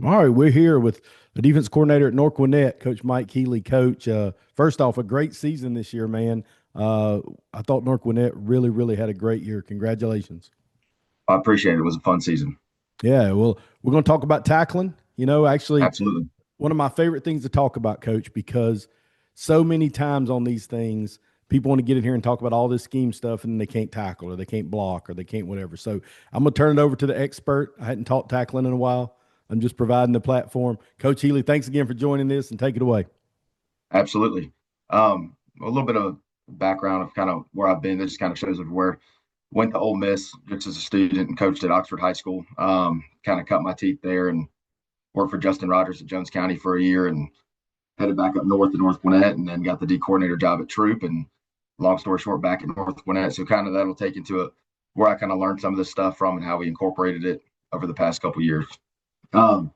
All right, we're here with the defense coordinator at North Gwinnett, Coach Mike Healy. Coach, first off, a great season this year, man. I thought North Gwinnett really had a great year. Congratulations. I appreciate it. It was a fun season. Yeah, well, we're going to talk about tackling. Actually, Absolutely. one of my favorite things to talk about, Coach, because so many times on these things, people want to get in here and talk about all this scheme stuff and they can't tackle or they can't block or they can't whatever. So I'm going to turn it over to the expert. I hadn't taught tackling in a while. I'm just providing the platform. Coach Healy, thanks again for joining this and take it away. Absolutely. A little bit of background of kind of where I've been. This kind of shows of where went to Ole Miss just as a student and coached at Oxford High School. Kind of cut my teeth there and worked for Justin Rogers at Jones County for a year and headed back up north to North Gwinnett and then got the D coordinator job at Troop. And long story short, back at North Gwinnett. So kind of that'll take into where I kind of learned some of this stuff from and how we incorporated it over the past couple of years. So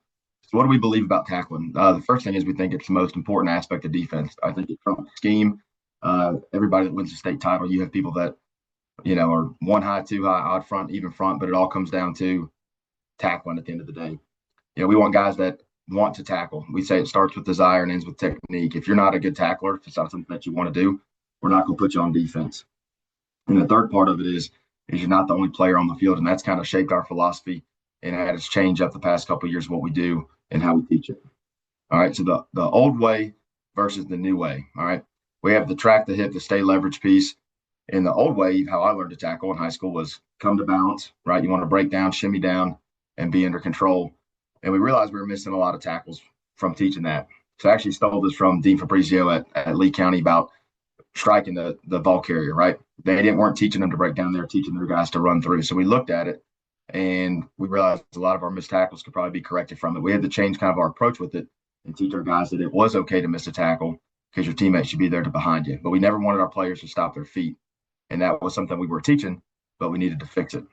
what do we believe about tackling? The first thing is we think it's the most important aspect of defense. I think it trumps scheme. Everybody that wins the state title, you have people that are one high, two high, odd front, even front, but it all comes down to tackling at the end of the day. We want guys that want to tackle. We say it starts with desire and ends with technique. If you're not a good tackler, if it's not something that you want to do, we're not going to put you on defense. And the third part of it is you're not the only player on the field, and that's kind of shaped our philosophy and had us change up the past couple of years what we do and how we teach it. All right, so the old way versus the new way. All right, we have the track, the hip, the stay leverage piece. In the old way, how I learned to tackle in high school was come to balance. Right, you want to break down, shimmy down, and be under control. And we realized we were missing a lot of tackles from teaching that. So I actually stole this from Dean Fabrizio at Lee County about striking the ball carrier. Right, weren't teaching them to break down; they were teaching their guys to run through. So we looked at it and we realized a lot of our missed tackles could probably be corrected from it. We had to change kind of our approach with it and teach our guys that it was okay to miss a tackle because your teammates should be there to behind you. But we never wanted our players to stop their feet. And that was something we were teaching, but we needed to fix it.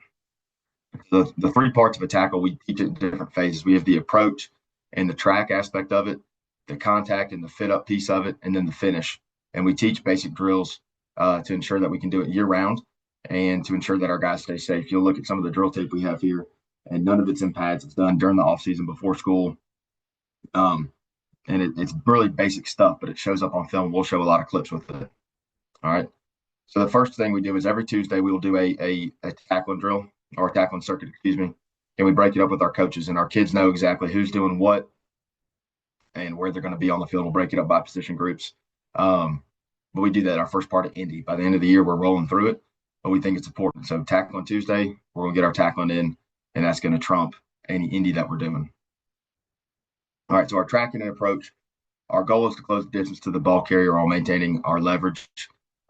The three parts of a tackle, we teach it in different phases. We have the approach and the track aspect of it, the contact and the fit up piece of it, and then the finish. And we teach basic drills to ensure that we can do it year round and to ensure that our guys stay safe. You'll look at some of the drill tape we have here, and none of it's in pads. It's done during the off season before school. And it's really basic stuff, but it shows up on film. We'll show a lot of clips with it. All right. So the first thing we do is every Tuesday we will do a tackling drill or a tackling circuit, excuse me. And we break it up with our coaches, and our kids know exactly who's doing what and where they're going to be on the field. We'll break it up by position groups. But we do that our first part of Indy. By the end of the year, we're rolling through it, but we think it's important. So tackling Tuesday, we're going to get our tackling in, and that's going to trump any Indy that we're doing. All right, so our tracking and approach, our goal is to close the distance to the ball carrier while maintaining our leverage.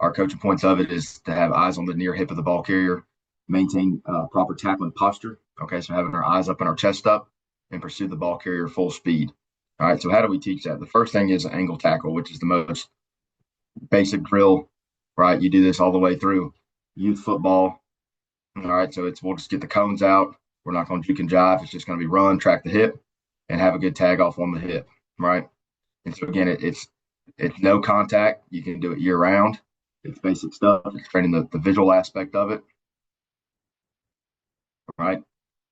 Our coaching points of it is to have eyes on the near hip of the ball carrier, maintain proper tackling posture. Okay, so having our eyes up and our chest up and pursue the ball carrier full speed. All right, so how do we teach that? The first thing is angle tackle, which is the most basic drill, right? You do this all the way through youth football. All right, so we'll just get the cones out. We're not going to juke and jive. It's just going to be run, track the hip, and have a good tag off on the hip, right? And so again, it's no contact. You can do it year round. It's basic stuff. It's training the visual aspect of it, right?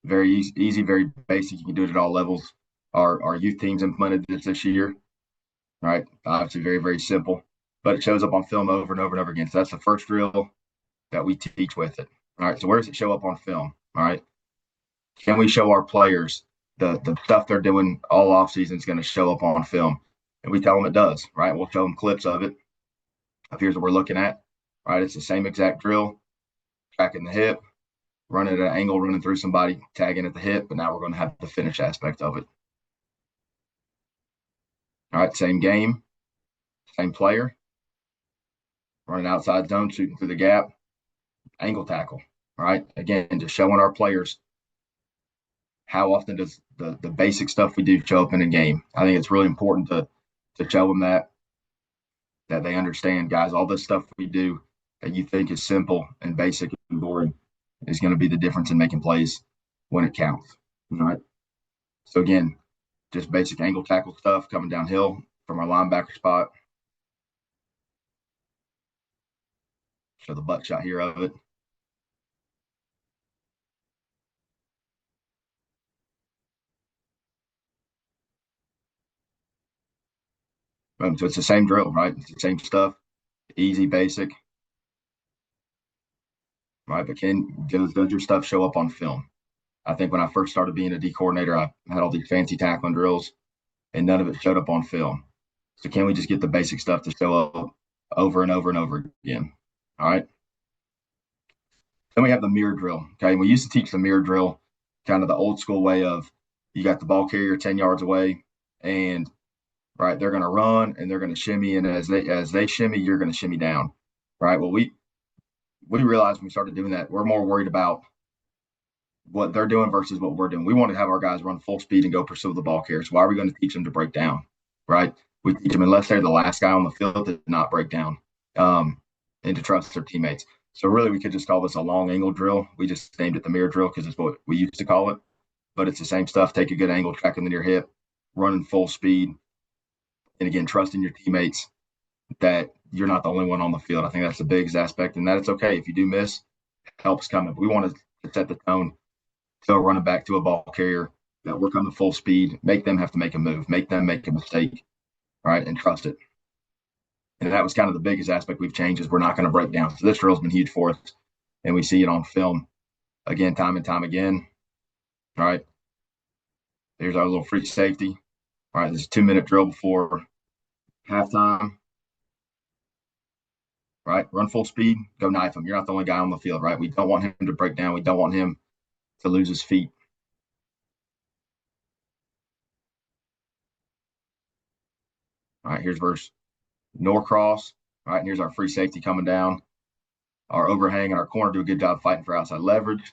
Very easy, very basic. You can do it at all levels. Our youth teams implemented this year, right? Obviously, very simple, but it shows up on film over and over and over again. So that's the first drill that we teach with it. All right. So where does it show up on film? All right. Can we show our players the stuff they're doing all off season is going to show up on film? And we tell them it does, right? We'll show them clips of it. Here's what we're looking at, right? It's the same exact drill, tracking the hip, running at an angle, running through somebody, tagging at the hip, but now we're going to have the finish aspect of it. All right, same game, same player, running outside zone, shooting through the gap, angle tackle, right? Again, just showing our players how often does the basic stuff we do show up in a game. I think it's really important to show them that they understand, guys, all this stuff we do that you think is simple and basic and boring is going to be the difference in making plays when it counts. All right. So again, just basic angle tackle stuff coming downhill from our linebacker spot. Show the butt shot here of it. So it's the same drill, right? It's the same stuff, easy, basic, right? But does your stuff show up on film? I think when I first started being a D coordinator, I had all these fancy tackling drills, and none of it showed up on film. So can we just get the basic stuff to show up over and over and over again? All right. Then we have the mirror drill. Okay. We used to teach the mirror drill, kind of the old school way of you got the ball carrier 10 yards away, and right, they're going to run and they're going to shimmy, and as they shimmy, you're going to shimmy down. Right. Well, we realized when we started doing that, we're more worried about what they're doing versus what we're doing. We want to have our guys run full speed and go pursue the ball carrier. So why are we going to teach them to break down? Right. We teach them, unless they're the last guy on the field, to not break down, and to trust their teammates. So really, we could just call this a long angle drill. We just named it the mirror drill because it's what we used to call it. But it's the same stuff. Take a good angle, tracking in your hip, running full speed, and again, trusting your teammates that you're not the only one on the field. I think that's the biggest aspect, and that it's okay if you do miss. Help's coming. We want to set the tone to a running back, to a ball carrier, that we're coming full speed, make them have to make a move, make them make a mistake, right, and trust it. And that was kind of the biggest aspect we've changed, is we're not going to break down. So this drill's been huge for us, and we see it on film again, time and time again. All right. There's our little free safety. All right. This is a 2-minute drill before halftime. Right. Run full speed, go knife him. You're not the only guy on the field, right? We don't want him to break down. We don't want him to lose his feet. All right. Here's verse Norcross. All right. And here's our free safety coming down. Our overhang and our corner do a good job fighting for outside leverage.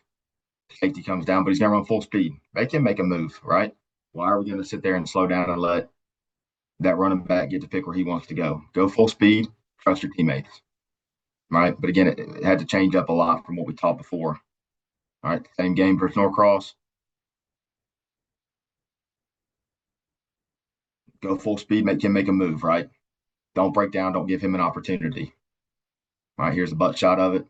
Safety comes down, but he's going to run full speed. Make him make a move, right? Why are we going to sit there and slow down and let that running back get to pick where he wants to go? Go full speed, trust your teammates, right? But again, it had to change up a lot from what we taught before. All right, same game versus Norcross. Go full speed, make him make a move, right? Don't break down, don't give him an opportunity. All right, here's a butt shot of it.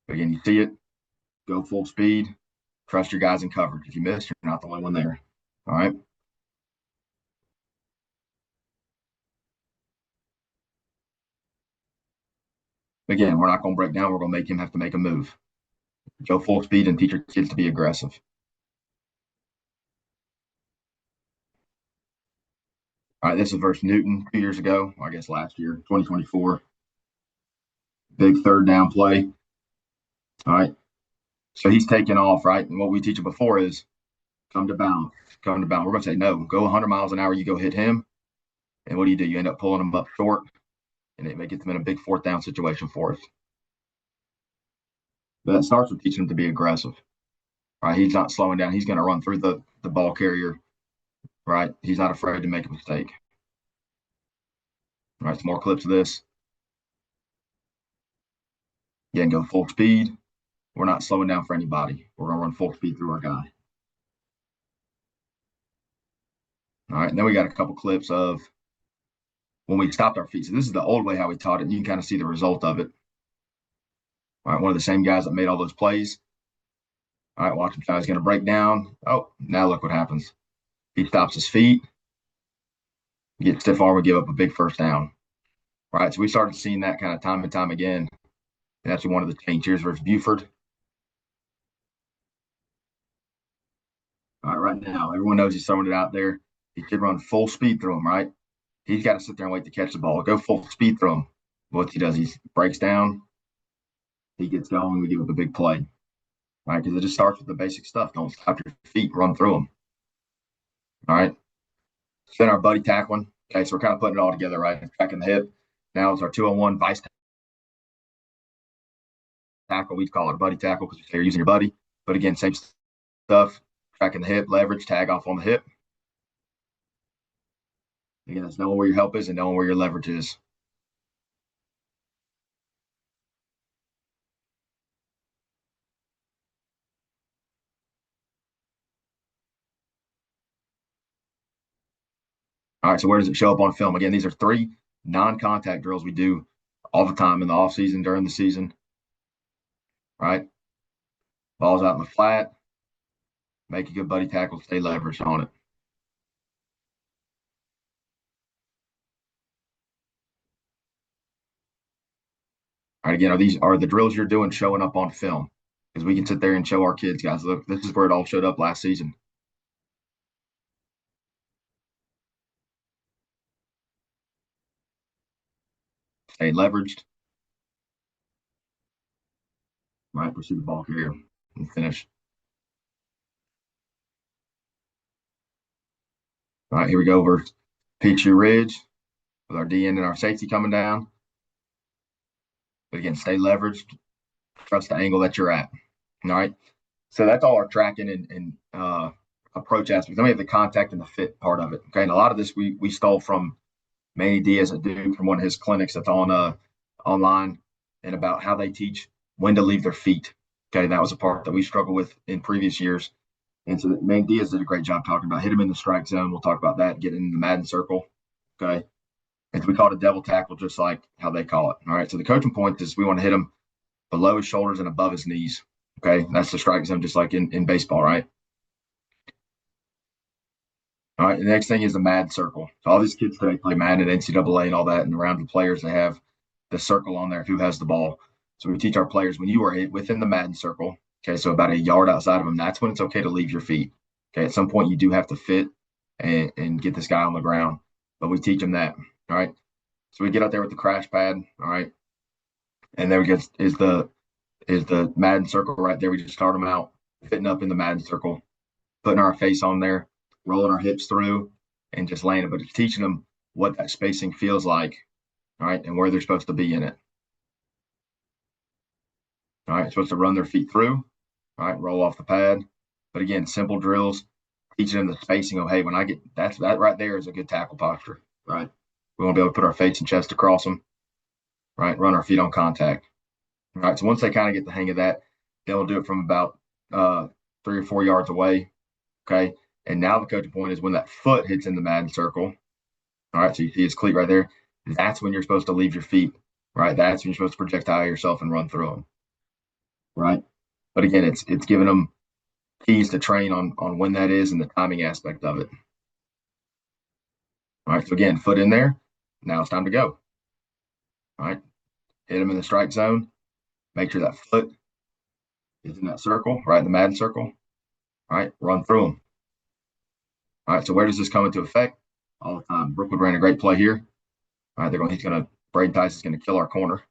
Again, you see it, go full speed, trust your guys in coverage. If you miss, you're not the only one there. All right. Again, we're not going to break down. We're going to make him have to make a move. Go full speed and teach your kids to be aggressive. All right, this is versus Newton 2 years ago, I guess last year, 2024. Big third down play. All right. So he's taking off, right? And what we teach him before is come to bounds, come to bounds. We're going to say, no, go 100 miles an hour. You go hit him. And what do? You end up pulling him up short, and it may get them in a big fourth down situation for us. But that starts with teaching him to be aggressive, right? He's not slowing down. He's going to run through the ball carrier, right? He's not afraid to make a mistake. All right, some more clips of this. Again, go full speed. We're not slowing down for anybody. We're going to run full speed through our guy. All right, and then we got a couple clips of when we stopped our feet. So this is the old way how we taught it, and you can kind of see the result of it. All right, one of the same guys that made all those plays. All right, watch him. He's going to break down. Oh, now look what happens. He stops his feet, gets stiff arm, and give up a big first down. All right, so we started seeing that kind of time and time again. And that's one of the change. Here's versus Buford. All right, right now, everyone knows he's throwing it out there. He should run full speed through him, right? He's got to sit there and wait to catch the ball. Go full speed through him. What he does, he breaks down. He gets going. We give up a big play, right? Because it just starts with the basic stuff. Don't stop your feet. Run through them. All right. Then our buddy tackling. Okay, so we're kind of putting it all together, right? Tracking the hip. Now it's our 2-on-1 vice tackle. We call it a buddy tackle because you're using your buddy. But again, same stuff. Tracking the hip, leverage, tag off on the hip. Again, that's knowing where your help is and knowing where your leverage is. All right, so where does it show up on film? Again, these are 3 non-contact drills we do all the time in the off season, during the season, right? Ball's out in the flat. Make a good buddy tackle. Stay leveraged on it. All right, again, are the drills you're doing showing up on film? Because we can sit there and show our kids, guys, look, this is where it all showed up last season. Stay leveraged. Right, pursue the ball carrier and finish. All right, here we go over Peachtree Ridge with our DN and our safety coming down. But again, stay leveraged. Trust the angle that you're at. All right. So that's all our tracking and approach aspects. Then we have the contact and the fit part of it. Okay. And a lot of this we stole from Manny Diaz at Duke from one of his clinics that's on online, and about how they teach when to leave their feet. Okay. That was a part that we struggled with in previous years. And so Manny Diaz did a great job talking about hit him in the strike zone. We'll talk about that, getting in the Madden circle. Okay. And so we call it a devil tackle, just like how they call it. All right. So the coaching point is we want to hit him below his shoulders and above his knees. Okay. That's the strike zone, just like in baseball, right? All right. The next thing is the Madden circle. So all these kids today play Madden at NCAA and all that. And around the players, they have the circle on there, who has the ball. So we teach our players when you are within the Madden circle, okay, so about a yard outside of them, that's when it's okay to leave your feet. Okay. At some point, you do have to fit and get this guy on the ground. But we teach them that. All right. So we get out there with the crash pad. All right. And there we go is the Madden circle right there. We just start them out fitting up in the Madden circle, putting our face on there, rolling our hips through, and just landing. But it's teaching them what that spacing feels like, all right, and where they're supposed to be in it. All right, supposed to run their feet through, all right, roll off the pad. But again, simple drills, teaching them the spacing of, hey, when I get that right there is a good tackle posture, right? We want to be able to put our face and chest across them, right? Run our feet on contact. All right. So once they kind of get the hang of that, they'll do it from about 3 or 4 yards away. Okay. And now the coaching point is when that foot hits in the Madden circle. All right. So you see his cleat right there. That's when you're supposed to leave your feet, right? That's when you're supposed to projectile yourself and run through them, right? But again, it's giving them keys to train on when that is and the timing aspect of it. All right. So again, foot in there. Now it's time to go. All right. Hit them in the strike zone. Make sure that foot is in that circle, right in the Madden circle. All right, run through them. All right, so where does this come into effect? All the time. Brookwood ran a great play here. All right, Braden Tyson's going to kill our corner.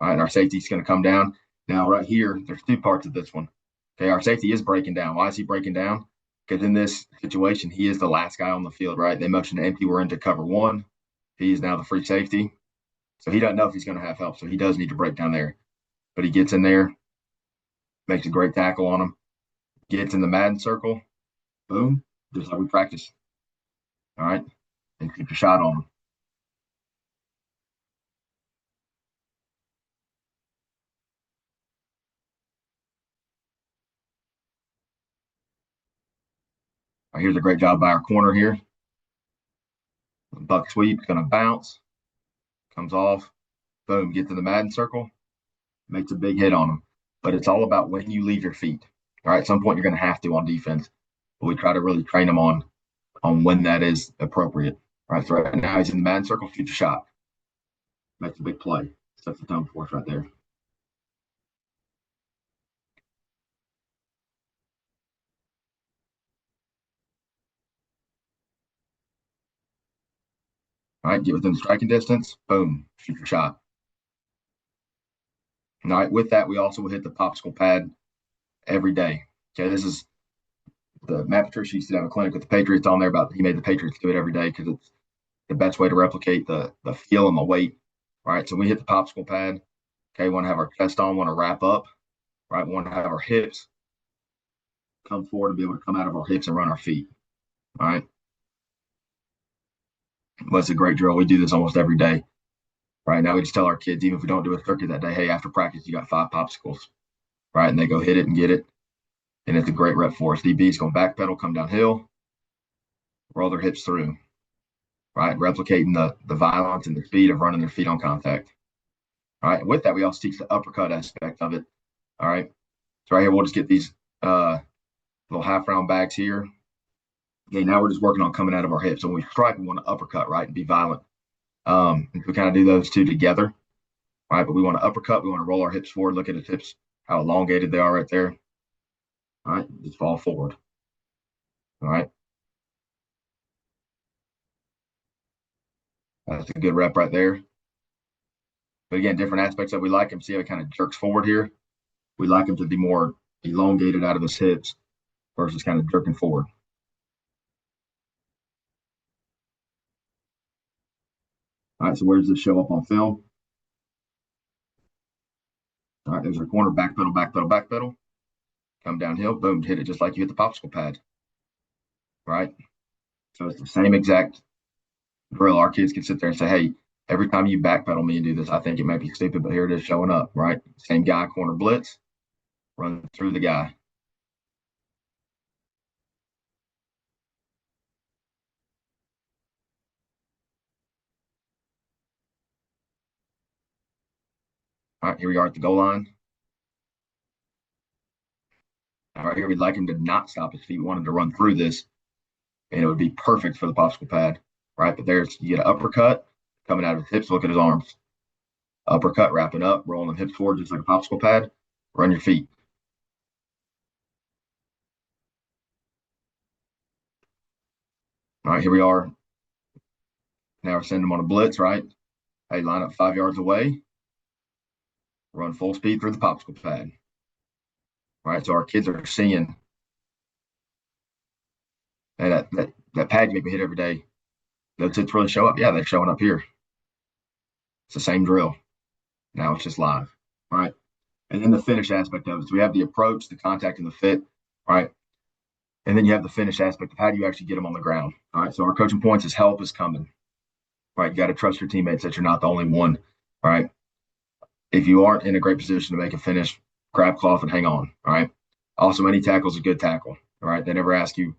All right, and our safety's going to come down. Now, right here, there's two parts of this one. Okay, our safety is breaking down. Why is he breaking down? Because in this situation, he is the last guy on the field, right? They motion empty. We're into cover one. He is now the free safety. So he doesn't know if he's going to have help. So he does need to break down there. But he gets in there, makes a great tackle on him, gets in the Madden circle, boom, just like we practice. All right, and keep your shot on him. All right, here's a great job by our corner here. Buck sweep, going to bounce, comes off, boom, get to the Madden circle, makes a big hit on him. But it's all about when you leave your feet. All right, at some point you're going to have to on defense, but we try to really train them on when that is appropriate. All right, so right now he's in the Madden circle, future shot, makes a big play, sets the tone for us right there. All right, get within striking distance, boom, shoot your shot. All right, with that, we also will hit the popsicle pad every day. Okay, this is Matt Patricia used to have a clinic with the Patriots on there about he made the Patriots do it every day because it's the best way to replicate the feel and the weight. Right, so we hit the popsicle pad. Okay, we want to have our chest on, want to wrap up. Right, we want to have our hips come forward and be able to come out of our hips and run our feet. All right. Well, it's a great drill. We do this almost every day. Right now, we just tell our kids, even if we don't do a circuit that day, hey, after practice, you got 5 popsicles. Right, and they go hit it and get it. And it's a great rep for us. DB's going backpedal, come downhill, roll their hips through. Right, replicating the violence and the speed of running their feet on contact. All right, with that, we also teach the uppercut aspect of it. All right, So right here, we'll just get these little half round bags here. Okay, now we're just working on coming out of our hips. So when we strike, we want to uppercut, right, and be violent. We kind of do those two together, right? But we want to uppercut. We want to roll our hips forward. Look at his hips, how elongated they are right there. All right, just fall forward. All right, that's a good rep right there. But again, different aspects that we like him. See how he kind of jerks forward here? We like him to be more elongated out of his hips versus kind of jerking forward. All right, so where does this show up on film? All right, there's our corner, back pedal, back pedal, back pedal. Come downhill, boom, hit it just like you hit the popsicle pad. Right? So it's the same exact drill. Our kids can sit there and say, hey, every time you backpedal me and do this, I think it may be stupid, but here it is showing up, right? Same guy, corner blitz, run through the guy. All right, here we are at the goal line. All right, here we'd like him to not stop his feet. We wanted to run through this, and it would be perfect for the popsicle pad, right? But there's, you get an uppercut coming out of his hips. Look at his arms. Uppercut, wrapping up, rolling the hips forward just like a popsicle pad. Run your feet. All right, here we are. Now we're sending them on a blitz, right? Hey, line up 5 yards away. Run full speed through the popsicle pad. Right, so our kids are seeing hey, that pad you make me hit every day. Those hits really show up. Yeah, they're showing up here. It's the same drill. Now it's just live. Right. And then the finish aspect of it. So we have the approach, the contact, and the fit. Right. And then you have the finish aspect of how do you actually get them on the ground. All right. So our coaching points is help is coming. Right. You got to trust your teammates that you're not the only one. All right. If you aren't in a great position to make a finish, grab cloth and hang on. All right. Also, any tackle is a good tackle. All right. They never ask you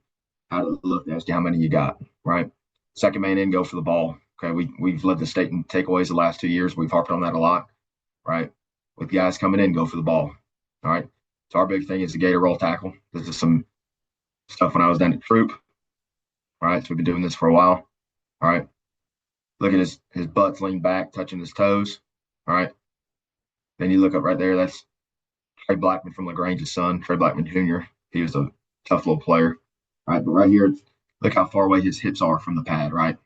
how to look, they ask you how many you got. Right. Second man in, go for the ball. Okay. We've led the state in takeaways the last 2 years. We've harped on that a lot. Right. With guys coming in, go for the ball. All right. So our big thing is the gator roll tackle. This is some stuff when I was down at Troop. All right. So we've been doing this for a while. All right. Look at his butt's leaned back, touching his toes. All right. Then you look up right there. That's Trey Blackman from LaGrange's son, Trey Blackman Jr. He was a tough little player. All right. But right here, look how far away his hips are from the pad. Right.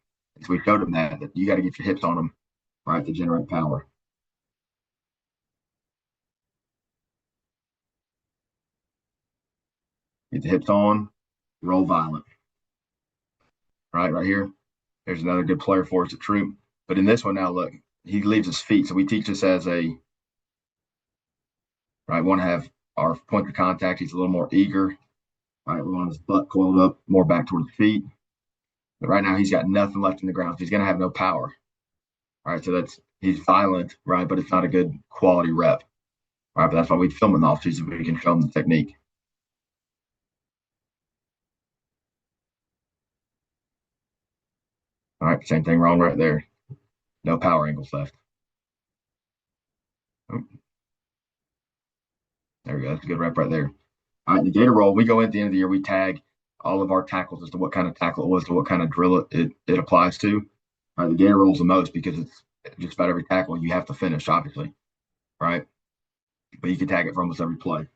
So we showed him that you got to get your hips on them, right, to generate power. Get the hips on, roll violent. Right here. There's another good player for us at Troop. But in this one now, look, he leaves his feet. So we teach this as a, right, we want to have our point of contact. He's a little more eager. Right, we want his butt coiled up more back towards the feet. But right now he's got nothing left in the ground. So he's going to have no power. All right, so he's violent, right, but it's not a good quality rep. All right, but that's why we film in the offseason. We can show him the technique. All right, same thing wrong right there. No power angles left. Oh, there we go. That's a good rep right there. All right, the gator roll, we go in at the end of the year, we tag all of our tackles as to what kind of tackle it was, to what kind of drill it applies to. All right, the gator roll's the most because it's just about every tackle you have to finish, obviously. Right? But you can tag it for almost every play.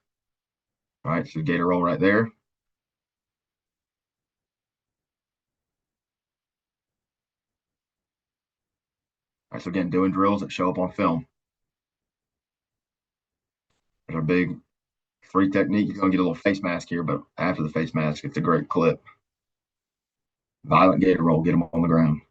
All right, so the gator roll right there. All right, so again, doing drills that show up on film. There's our big 3 technique. You're going to get a little face mask here, but after the face mask, it's a great clip. Violent gator roll, get them on the ground.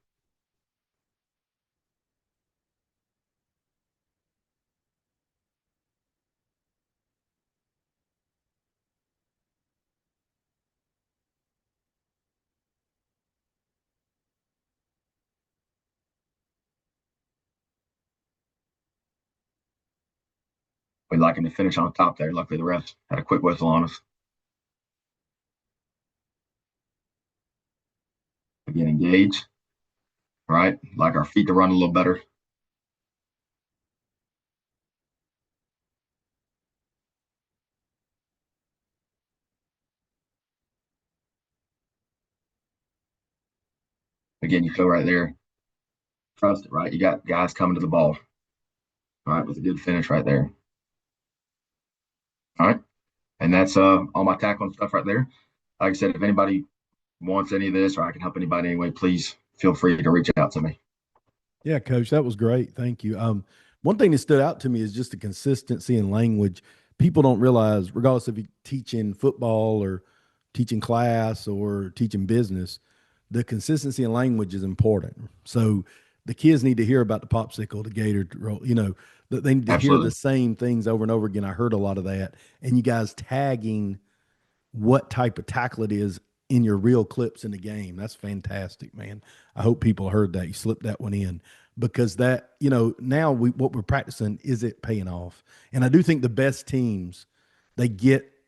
We'd like him to finish on top there. Luckily, the refs had a quick whistle on us. Again, engage. All right, like our feet to run a little better. Again, you feel right there. Trust it, right? You got guys coming to the ball. All right, with a good finish right there. All right. And that's all my tackling stuff right there. Like I said, if anybody wants any of this or I can help anybody anyway, please feel free to reach out to me. Yeah, coach, that was great. Thank you. One thing that stood out to me is just the consistency in language. People don't realize, regardless if you teaching football or teaching class or teaching business, the consistency in language is important. So the kids need to hear about the popsicle, the gator roll, that they need to hear the Absolutely. same things over and over again. I heard a lot of that. And you guys tagging what type of tackle it is in your real clips in the game. That's fantastic, man. I hope people heard that. You slipped that one in because that, now what we're practicing, is it paying off? And I do think the best teams, they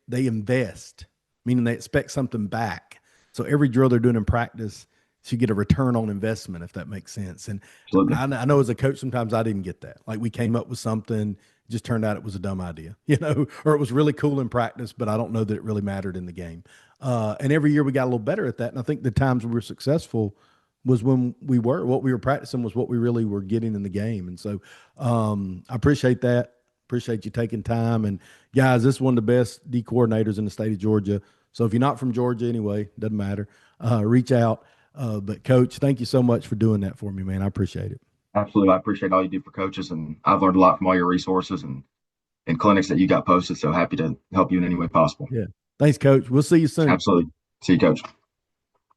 invest, meaning they expect something back. So every drill they're doing in practice should get a return on investment, if that makes sense. And Absolutely. I know as a coach, sometimes I didn't get that. Like we came up with something, just turned out it was a dumb idea, or it was really cool in practice, but I don't know that it really mattered in the game. And every year we got a little better at that. And I think the times we were successful was when what we were practicing was what we really were getting in the game. And so I appreciate that. Appreciate you taking time. And guys, this is one of the best D coordinators in the state of Georgia. So if you're not from Georgia anyway, doesn't matter. Reach out. But coach, thank you so much for doing that for me, man. I appreciate it. Absolutely. I appreciate all you do for coaches, and I've learned a lot from all your resources and clinics that you got posted. So happy to help you in any way possible. Yeah. Thanks, coach. We'll see you soon. Absolutely. See you, coach.